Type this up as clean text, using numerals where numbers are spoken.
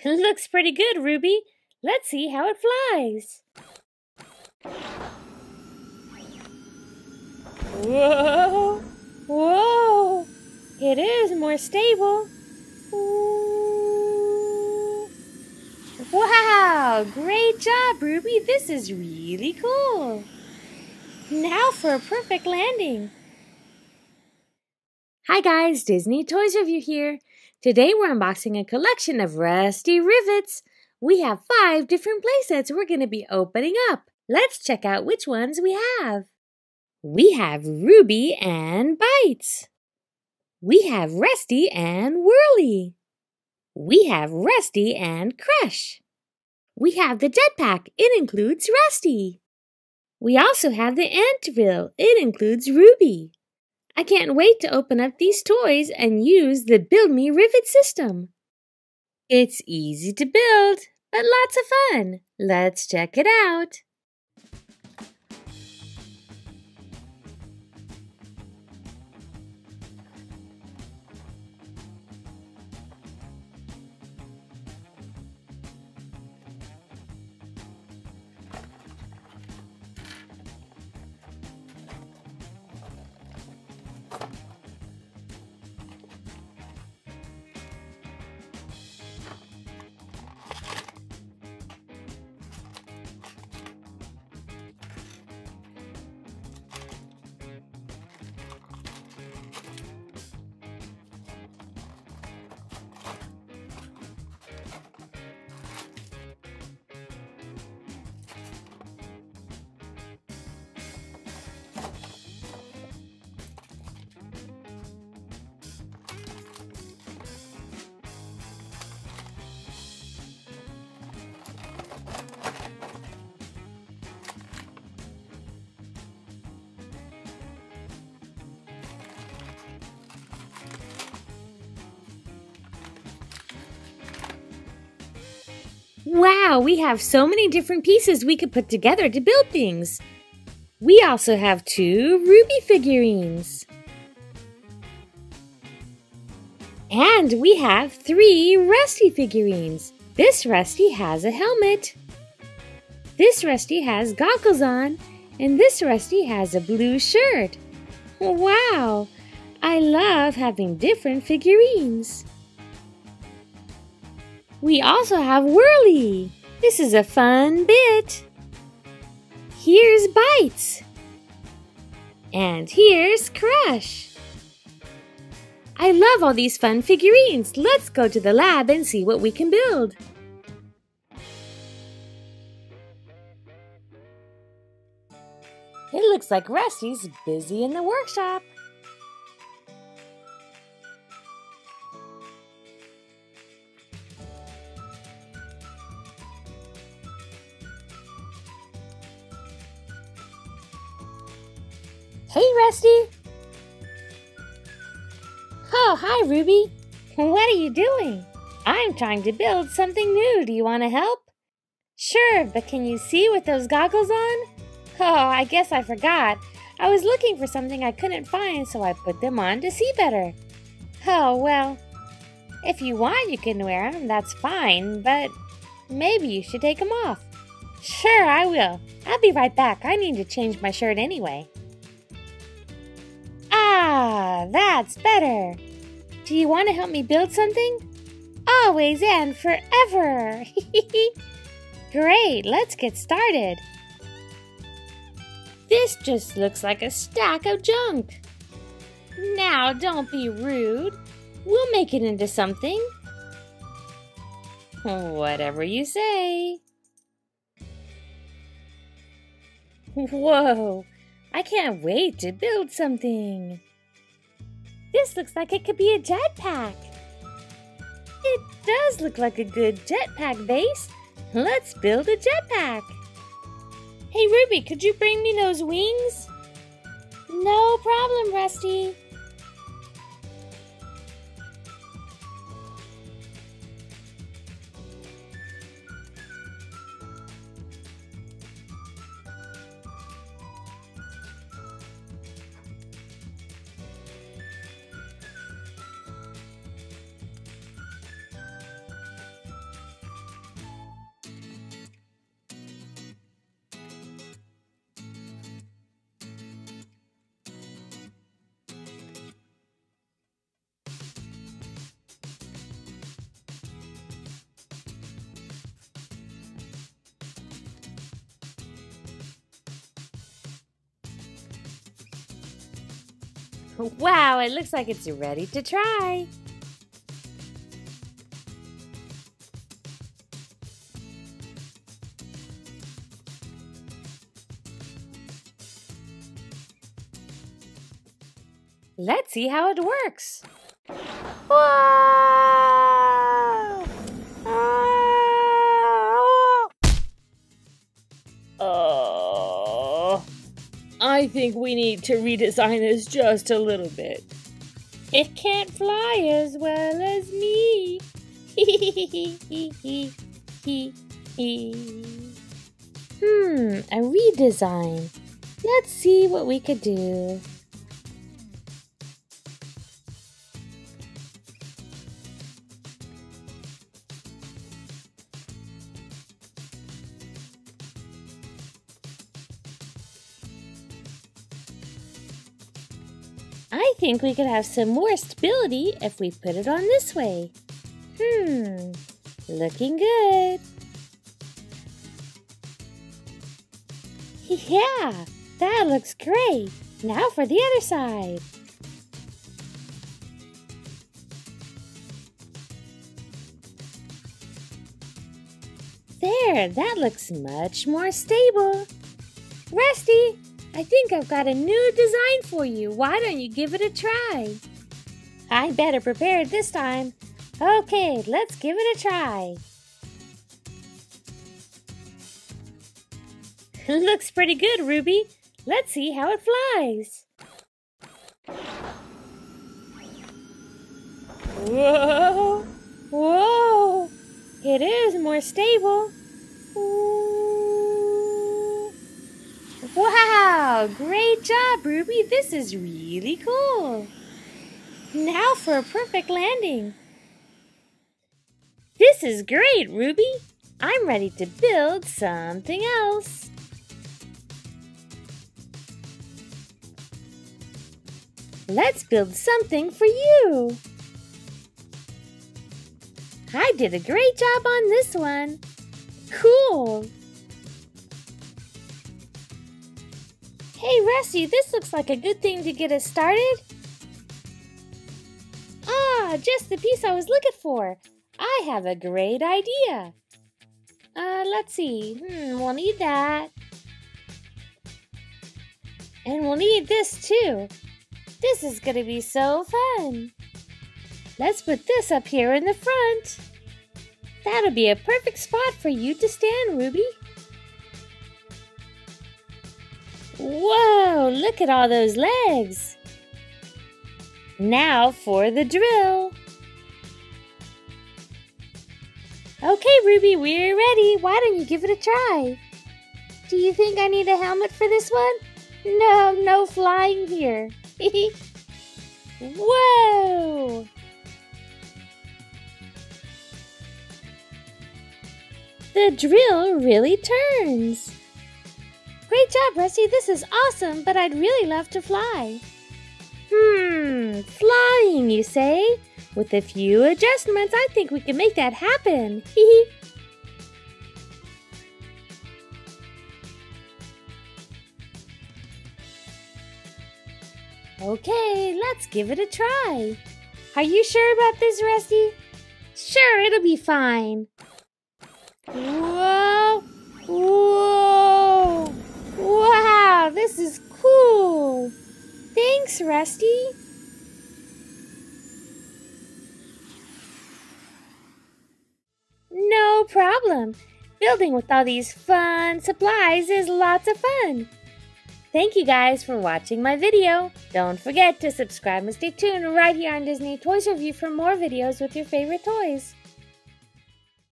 Looks pretty good, Ruby. Let's see how it flies. Whoa! Whoa! It is more stable. Ooh. Wow! Great job, Ruby. This is really cool. Now for a perfect landing. Hi guys, Disney Toys Review here. Today we're unboxing a collection of Rusty Rivets. We have 5 different playsets we're going to be opening up. Let's check out which ones we have. We have Ruby and Bytes. We have Rusty and Whirly. We have Rusty and Crush. We have the jetpack. It includes Rusty. We also have the antvil. It includes Ruby. I can't wait to open up these toys and use the Build Me Rivet system. It's easy to build, but lots of fun. Let's check it out. Wow, we have so many different pieces we could put together to build things. We also have 2 Ruby figurines. And we have 3 Rusty figurines. This Rusty has a helmet. This Rusty has goggles on. And this Rusty has a blue shirt. Wow, I love having different figurines. We also have Whirly. This is a fun bit. Here's Bytes. And here's Crush. I love all these fun figurines. Let's go to the lab and see what we can build. It looks like Rusty's busy in the workshop. Hey, Rusty! Oh, hi, Ruby. What are you doing? I'm trying to build something new. Do you want to help? Sure, but can you see with those goggles on? Oh, I guess I forgot. I was looking for something I couldn't find, so I put them on to see better. Oh, well, if you want, you can wear them. That's fine, but maybe you should take them off. Sure, I will. I'll be right back. I need to change my shirt anyway. Ah, that's better. Do you want to help me build something? Always and forever. Great, let's get started. This just looks like a stack of junk. Now, don't be rude. We'll make it into something. Whatever you say. Whoa. I can't wait to build something. This looks like it could be a jetpack. It does look like a good jetpack base. Let's build a jetpack. Hey, Ruby, could you bring me those wings? No problem, Rusty. Wow, it looks like it's ready to try. Let's see how it works. Whoa! Oh, I think we need to redesign this just a little bit. It can't fly as well as me. A redesign. Let's see what we could do. I think we could have some more stability if we put it on this way. Looking good. Yeah, that looks great. Now for the other side. There, that looks much more stable. Rusty, I think I've got a new design for you. Why don't you give it a try? I better prepare it this time. Okay, let's give it a try. Looks pretty good, Ruby. Let's see how it flies. Whoa! Whoa! It is more stable. Ooh. Wow! Great job, Ruby. This is really cool. Now for a perfect landing. This is great, Ruby. I'm ready to build something else. Let's build something for you. I did a great job on this one. Cool. Hey, Rusty, this looks like a good thing to get us started. Ah, just the piece I was looking for. I have a great idea. Let's see. We'll need that. And we'll need this too. This is going to be so fun. Let's put this up here in the front. That'll be a perfect spot for you to stand, Ruby. Whoa, look at all those legs. Now for the drill. Okay, Ruby, we're ready. Why don't you give it a try? Do you think I need a helmet for this one? No flying here. Whoa! The drill really turns. Great job, Rusty. This is awesome, but I'd really love to fly. Flying, you say? With a few adjustments, I think we can make that happen. Okay, let's give it a try. Are you sure about this, Rusty? Sure, it'll be fine. Whoa! Whoa! Wow, this is cool. Thanks, Rusty. No problem. Building with all these fun supplies is lots of fun. Thank you guys for watching my video. Don't forget to subscribe and stay tuned right here on Disney Toys Review for more videos with your favorite toys.